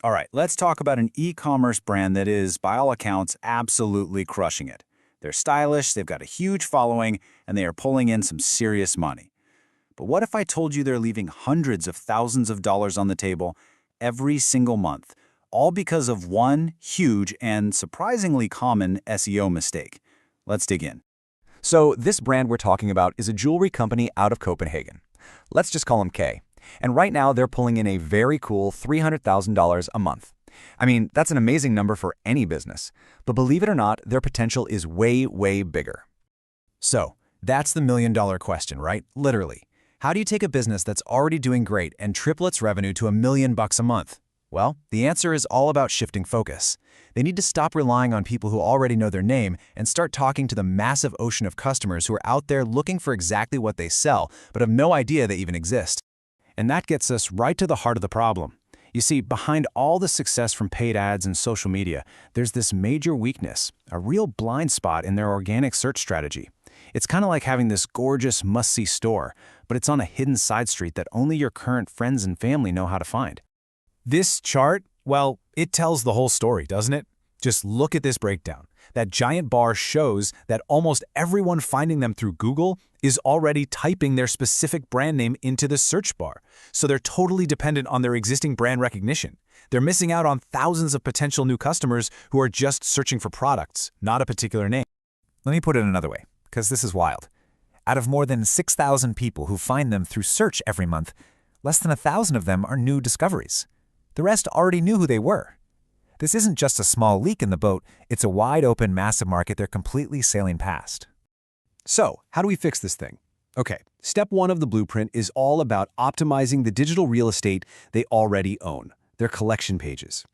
All right, let's talk about an e-commerce brand that is, by all accounts, absolutely crushing it. They're stylish, they've got a huge following, and they are pulling in some serious money. But what if I told you they're leaving hundreds of thousands of dollars on the table every single month, all because of one huge and surprisingly common SEO mistake? Let's dig in. So this brand we're talking about is a jewelry company out of Copenhagen. Let's just call them K. And right now they're pulling in a very cool $300,000 a month. I mean, that's an amazing number for any business. But believe it or not, their potential is way, way bigger. So, that's the million-dollar question, right? Literally. How do you take a business that's already doing great and triple its revenue to $1 million a month? Well, the answer is all about shifting focus. They need to stop relying on people who already know their name and start talking to the massive ocean of customers who are out there looking for exactly what they sell, but have no idea they even exist. And that gets us right to the heart of the problem. You see, behind all the success from paid ads and social media, there's this major weakness, a real blind spot in their organic search strategy. It's kind of like having this gorgeous, must-see store, but it's on a hidden side street that only your current friends and family know how to find. This chart, well, it tells the whole story, doesn't it? Just look at this breakdown. That giant bar shows that almost everyone finding them through Google is already typing their specific brand name into the search bar. So they're totally dependent on their existing brand recognition. They're missing out on thousands of potential new customers who are just searching for products, not a particular name. Let me put it another way, because this is wild. Out of more than 6,000 people who find them through search every month, less than 1,000 of them are new discoveries. The rest already knew who they were. This isn't just a small leak in the boat, it's a wide-open, massive market they're completely sailing past. So, how do we fix this thing? Okay, step one of the blueprint is all about optimizing the digital real estate they already own, their collection pages.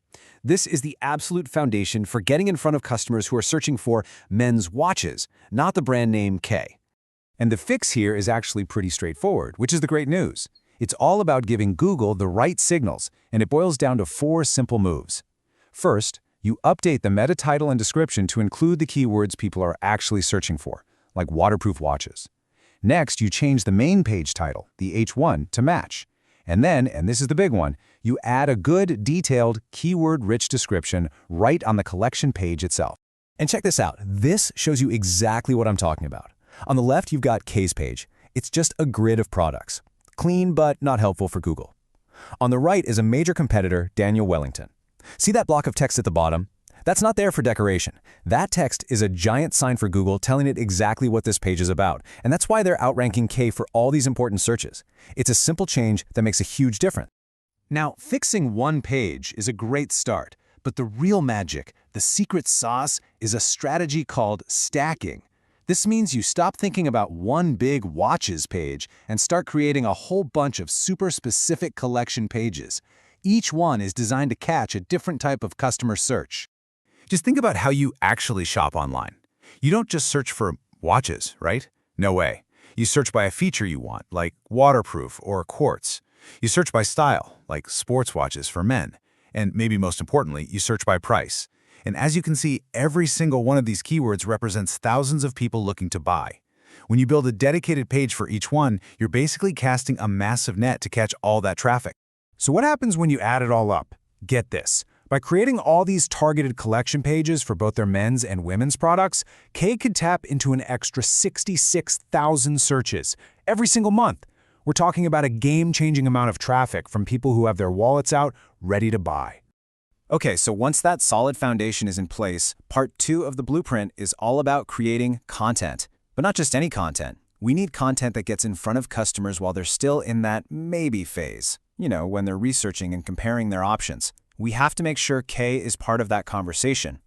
This is the absolute foundation for getting in front of customers who are searching for men's watches, not the brand name K. And the fix here is actually pretty straightforward, which is the great news. It's all about giving Google the right signals, and it boils down to 4 simple moves. First, you update the meta title and description to include the keywords people are actually searching for, like waterproof watches. Next, you change the main page title, the H1, to match. And then, and this is the big one, you add a good, detailed, keyword-rich description right on the collection page itself. And check this out. This shows you exactly what I'm talking about. On the left, you've got K's page. It's just a grid of products. Clean, but not helpful for Google. On the right is a major competitor, Daniel Wellington. See that block of text at the bottom? That's not there for decoration. That text is a giant sign for Google telling it exactly what this page is about, and that's why they're outranking K for all these important searches. It's a simple change that makes a huge difference. Now, fixing one page is a great start, but the real magic, the secret sauce, is a strategy called stacking. This means you stop thinking about one big watches page and start creating a whole bunch of super specific collection pages. Each one is designed to catch a different type of customer search. Just think about how you actually shop online. You don't just search for watches, right? No way. You search by a feature you want, like waterproof or quartz. You search by style, like sports watches for men. And maybe most importantly, you search by price. And as you can see, every single one of these keywords represents thousands of people looking to buy. When you build a dedicated page for each one, you're basically casting a massive net to catch all that traffic. So what happens when you add it all up? Get this. By creating all these targeted collection pages for both their men's and women's products, K could tap into an extra 66,000 searches every single month. We're talking about a game-changing amount of traffic from people who have their wallets out, ready to buy. Okay, so once that solid foundation is in place, part 2 of the blueprint is all about creating content. But not just any content. We need content that gets in front of customers while they're still in that maybe phase. You know, when they're researching and comparing their options. We have to make sure K is part of that conversation.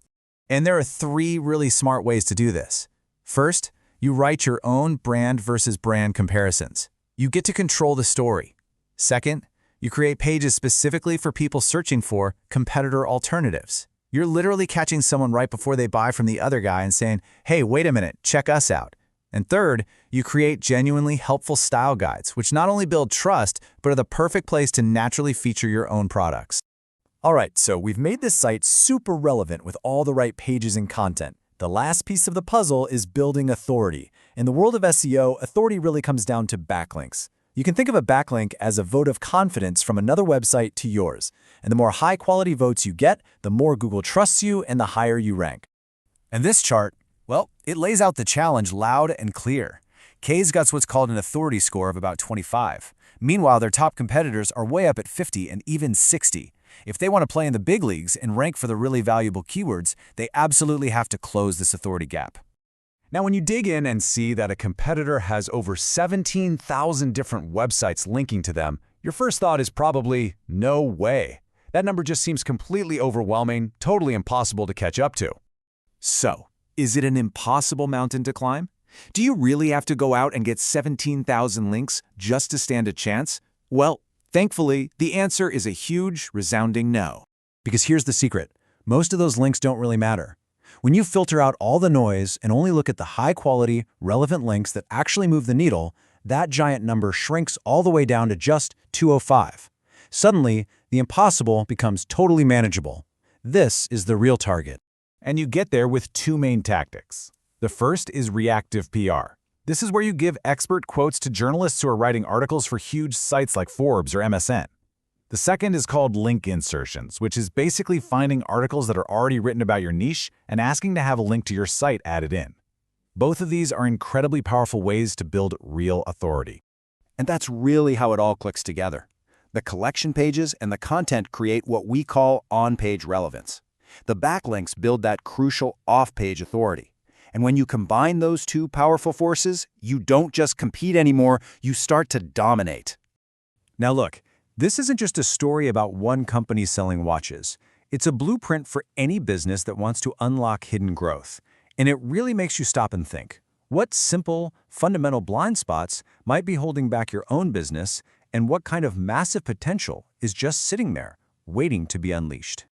And there are 3 really smart ways to do this. First, you write your own brand versus brand comparisons. You get to control the story. Second, you create pages specifically for people searching for competitor alternatives. You're literally catching someone right before they buy from the other guy and saying, hey, wait a minute, check us out. And third, you create genuinely helpful style guides, which not only build trust, but are the perfect place to naturally feature your own products. All right, so we've made this site super relevant with all the right pages and content. The last piece of the puzzle is building authority. In the world of SEO, authority really comes down to backlinks. You can think of a backlink as a vote of confidence from another website to yours. And the more high-quality votes you get, the more Google trusts you and the higher you rank. And this chart, well, it lays out the challenge loud and clear. K's got what's called an authority score of about 25. Meanwhile, their top competitors are way up at 50 and even 60. If they want to play in the big leagues and rank for the really valuable keywords, they absolutely have to close this authority gap. Now, when you dig in and see that a competitor has over 17,000 different websites linking to them, your first thought is probably, no way. That number just seems completely overwhelming, totally impossible to catch up to. So, is it an impossible mountain to climb? Do you really have to go out and get 17,000 links just to stand a chance? Well, thankfully, the answer is a huge, resounding no. Because here's the secret. Most of those links don't really matter. When you filter out all the noise and only look at the high-quality, relevant links that actually move the needle, that giant number shrinks all the way down to just 205. Suddenly, the impossible becomes totally manageable. This is the real target. And you get there with two main tactics. The first is reactive PR. This is where you give expert quotes to journalists who are writing articles for huge sites like Forbes or MSN. The second is called link insertions, which is basically finding articles that are already written about your niche and asking to have a link to your site added in. Both of these are incredibly powerful ways to build real authority. And that's really how it all clicks together. The collection pages and the content create what we call on-page relevance. The backlinks build that crucial off-page authority. And when you combine those two powerful forces, you don't just compete anymore, you start to dominate. Now look, this isn't just a story about one company selling watches. It's a blueprint for any business that wants to unlock hidden growth. And it really makes you stop and think. What simple, fundamental blind spots might be holding back your own business, and what kind of massive potential is just sitting there, waiting to be unleashed?